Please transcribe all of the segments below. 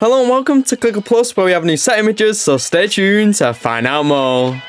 Hello and welcome to Clicker Plus, where we have new set images, so stay tuned to find out more.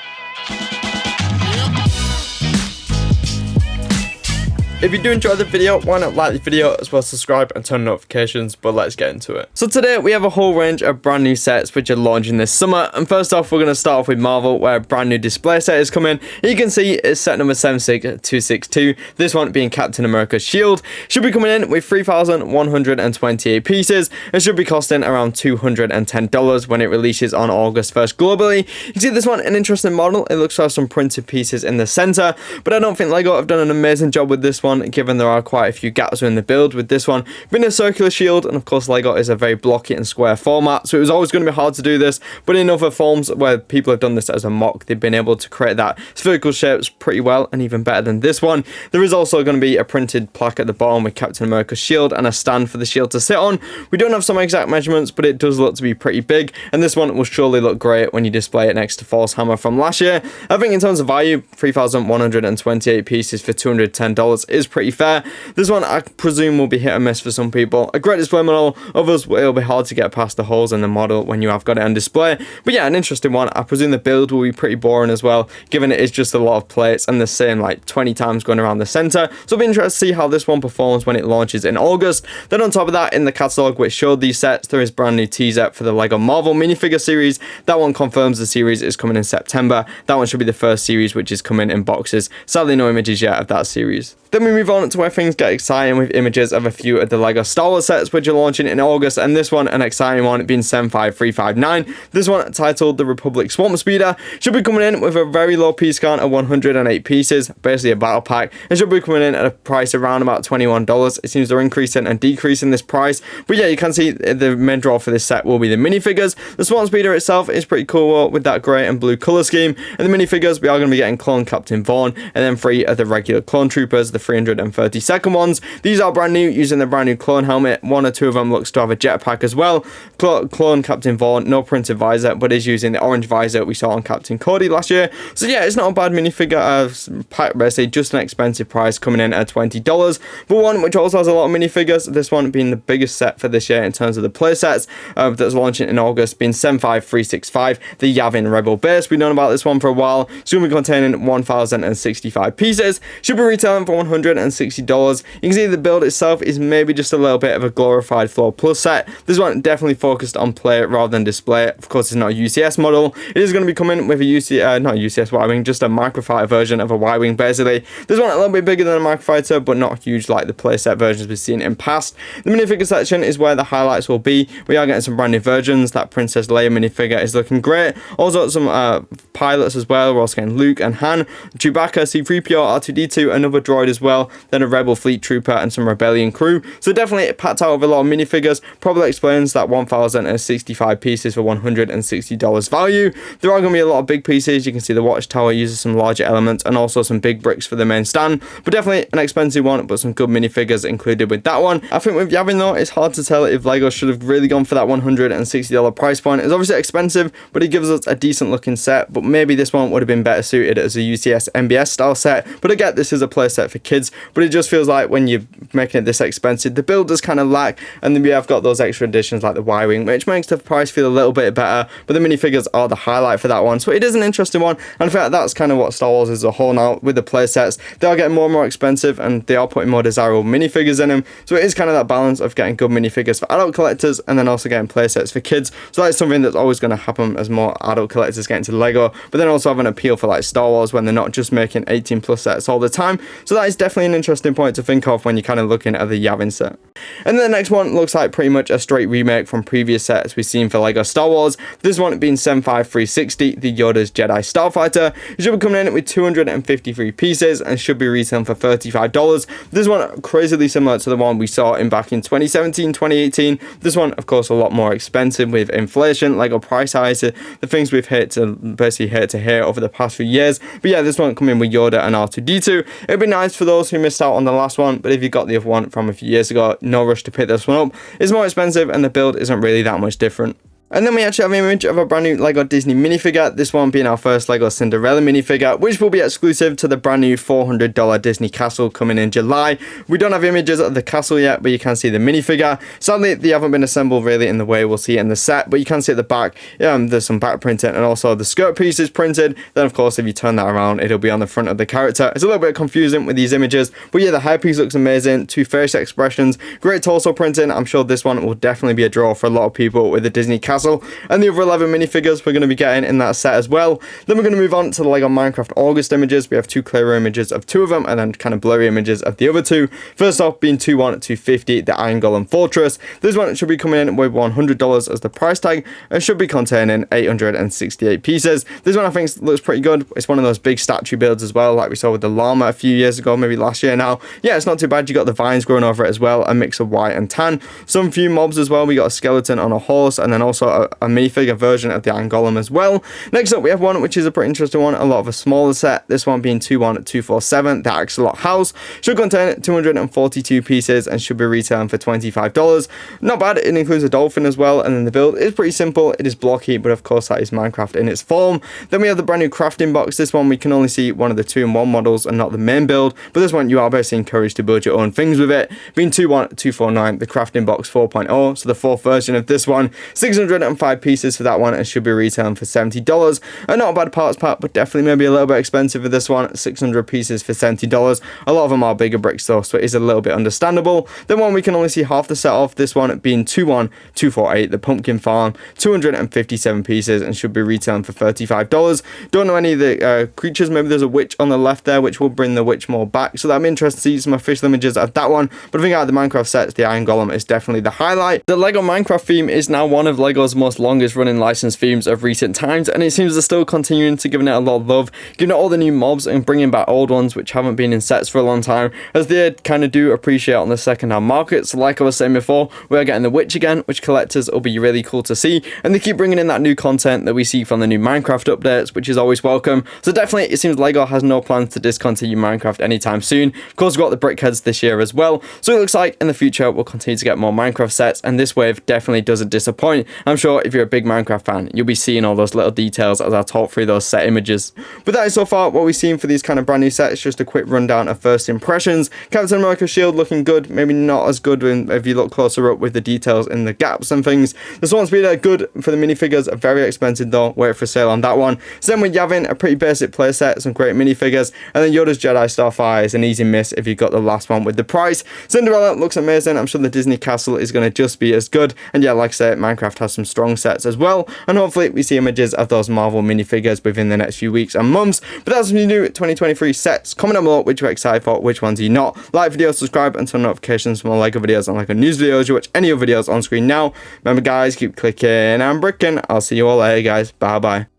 If you do enjoy the video, why not like the video as well as subscribe and turn on notifications, but let's get into it. So today we have a whole range of brand new sets which are launching this summer, and first off we're going to start off with Marvel, where a brand new display set is coming. You can see it's set number 76262, this one being Captain America's shield. Should be coming in with 3,128 pieces and should be costing around $210 when it releases on August 1st globally. You can see this one, an interesting model. It looks to have some printed pieces in the center, but I don't think LEGO have done an amazing job with this one, given there are quite a few gaps in the build with this one being a circular shield, and of course LEGO is a very blocky and square format, so it was always going to be hard to do this. But in other forms where people have done this as a mock, they've been able to create that spherical shapes pretty well, and even better than this one. There is also going to be a printed plaque at the bottom with Captain America's shield and a stand for the shield to sit on. We don't have some exact measurements, but it does look to be pretty big, and this one will surely look great when you display it next to Thor's hammer from last year. I think in terms of value, 3,128 pieces for $210 is pretty fair. This one I presume will be hit or miss for some people. A great display model, others it'll be hard to get past the holes in the model when you have got it on display. But yeah, an interesting one. I presume the build will be pretty boring as well, given it is just a lot of plates and the same like 20 times going around the center. So I'll be interested to see how this one performs when it launches in August. Then on top of that, in the catalog which showed these sets, there is brand new teaser for the LEGO Marvel minifigure series. That one confirms the series is coming in September. That one should be the first series which is coming in boxes. Sadly, no images yet of that series. Then we move on to where things get exciting with images of a few of the LEGO Star Wars sets which are launching in August, and this one, an exciting one, being 75359. This one, titled the Republic Swamp Speeder, should be coming in with a very low piece count of 108 pieces, basically a battle pack, and should be coming in at a price around about $21. It seems they're increasing and decreasing this price, but yeah, you can see the main draw for this set will be the minifigures. The Swamp Speeder itself is pretty cool with that grey and blue colour scheme, and the minifigures, we are going to be getting Clone Captain Vaughn, and then 3 of the regular Clone Troopers, the 332nd ones. These are brand new, using the brand new clone helmet. 1 or 2 of them looks to have a jetpack as well. Clone Captain Vaughn, no printed visor, but is using the orange visor we saw on Captain Cody last year. So yeah, it's not a bad minifigure pack, basically just an expensive price, coming in at $20. But one which also has a lot of minifigures, this one being the biggest set for this year in terms of the play sets, that's launching in August, being 75365, the Yavin Rebel Base. We've known about this one for a while. It's going to be containing 1,065 pieces. Should be retailing for $160. You can see the build itself is maybe just a little bit of a glorified Floor Plus set. This one definitely focused on play rather than display. Of course, it's not a UCS model. It is going to be coming with a not UCS Y-Wing, just a microfighter version of a Y-Wing basically. This one a little bit bigger than a microfighter, but not huge like the playset versions we've seen in past. The minifigure section is where the highlights will be. We are getting some brand new versions. That Princess Leia minifigure is looking great. Also some pilots as well. We're also getting Luke and Han, Chewbacca, C-3PO, R2-D2, another droid as well, then a Rebel Fleet Trooper and some Rebellion crew. So definitely packed out with a lot of minifigures. Probably explains that 1,065 pieces for $160 value. There are going to be a lot of big pieces. You can see the Watchtower uses some larger elements and also some big bricks for the main stand. But definitely an expensive one, but some good minifigures included with that one. I think with Yavin though, it's hard to tell if LEGO should have really gone for that $160 price point. It's obviously expensive, but it gives us a decent looking set. But maybe this one would have been better suited as a UCS MBS style set. But I get this is a play set for kids, but it just feels like when you're making it this expensive, the build does kind of lack, and then we have got those extra additions like the Y-Wing, which makes the price feel a little bit better, but the minifigures are the highlight for that one. So it is an interesting one, and I think that's kind of what Star Wars is as a whole now with the play sets. They are getting more and more expensive, and they are putting more desirable minifigures in them, so it is kind of that balance of getting good minifigures for adult collectors and then also getting play sets for kids. So that's something that's always going to happen as more adult collectors get into LEGO, but then also have an appeal for like Star Wars when they're not just making 18 plus sets all the time. So that is definitely an interesting point to think of when you're kind of looking at the Yavin set. And then the next one looks like pretty much a straight remake from previous sets we've seen for LEGO Star Wars. This one being 75360, the YODA'S Jedi Starfighter. It should be coming in with 253 pieces and should be retailing for $35. This one crazily similar to the one we saw back in 2017, 2018. This one, of course, a lot more expensive with inflation, LEGO price highs, the things we've basically hit to hear over the past few years. But yeah, this one coming with Yoda and R2-D2. It'd be nice for those who missed out on the last one, but if you got the other one from a few years ago, no rush to pick this one up. It's more expensive and the build isn't really that much different. And then we actually have an image of a brand new LEGO Disney minifigure, this one being our first LEGO Cinderella minifigure, which will be exclusive to the brand new $400 Disney castle coming in July. We don't have images of the castle yet, but you can see the minifigure. Sadly, they haven't been assembled really in the way we'll see it in the set, but you can see at the back, there's some back printing, and also the skirt piece is printed. Then of course, if you turn that around, it'll be on the front of the character. It's a little bit confusing with these images, but yeah, the hairpiece looks amazing, two face expressions, great torso printing. I'm sure this one will definitely be a draw for a lot of people with the Disney castle. And the other 11 minifigures we're going to be getting in that set as well. Then we're going to move on to the LEGO Minecraft August images. We have two clearer images of two of them, and then kind of blurry images of the other two. First off being 2/1/250, the Iron Golem Fortress. This one should be coming in with $100 as the price tag, and should be containing 868 pieces. This one I think looks pretty good. It's one of those big statue builds as well, like we saw with the llama a few years ago, maybe last year now. Yeah, it's not too bad. You got the vines growing over it as well, a mix of white and tan. Some few mobs as well. We got a skeleton on a horse, and then also a minifigure version of the Iron Golem as well. Next up, we have one which is a pretty interesting one, a lot of a smaller set. This one being 2/1/247, the Axolotl house. Should contain 242 pieces and should be retailing for $25. Not bad. It includes a dolphin as well, and then the build is pretty simple. It is blocky, but of course that is Minecraft in its form. Then we have the brand new crafting box. This one we can only see one of the 2-in-1 models and not the main build, but this one you are basically encouraged to build your own things with it. Being 2/1/249, the crafting box 4.0, so the fourth version of this one. 605 pieces for that one, and should be retailing for $70. And not a bad parts pack, but definitely maybe a little bit expensive for this one. 600 pieces for $70. A lot of them are bigger bricks though, so it is a little bit understandable. Then one we can only see half the set of, this one being 2/1/248, the Pumpkin Farm. 257 pieces and should be retailing for $35. Don't know any of the creatures. Maybe there's a witch on the left there, which will bring the witch more back, so I'm interested to see some official images of that one. But I think out of the Minecraft sets, the Iron Golem is definitely the highlight. The LEGO Minecraft theme is now one of LEGO's most longest running licensed themes of recent times, and it seems they're still continuing to giving it a lot of love, giving it all the new mobs and bringing back old ones which haven't been in sets for a long time, as they kind of do appreciate on the second-hand market. So like I was saying before, we are getting the witch again, which collectors will be really cool to see, and they keep bringing in that new content that we see from the new Minecraft updates, which is always welcome. So definitely it seems LEGO has no plans to discontinue Minecraft anytime soon. Of course, we've got the brickheads this year as well, so it looks like in the future we'll continue to get more Minecraft sets, and this wave definitely doesn't disappoint. I'm sure if you're a big Minecraft fan, you'll be seeing all those little details as I talk through those set images. But that is so far what we've seen for these kind of brand new sets. Just a quick rundown of first impressions. Captain America's shield looking good, maybe not as good if you look closer up with the details in the gaps and things. The Swan Speeder, good for the minifigures, very expensive though, wait for sale on that one. Same with Yavin, a pretty basic playset, some great minifigures, and then YODA'S Jedi Starfighter is an easy miss if you got the last one with the price. Cinderella looks amazing. I'm sure the Disney castle is going to just be as good, and yeah, like I said, Minecraft has some strong sets as well, and hopefully we see images of those Marvel minifigures within the next few weeks and months. But that's some new 2023 sets. Comment down below which you're excited for, which ones are you not. Like video, subscribe, and turn notifications for more LEGO videos and LEGO news videos. You watch any other videos on screen now. Remember guys, keep clicking and bricking. I'll see you all later guys. Bye bye.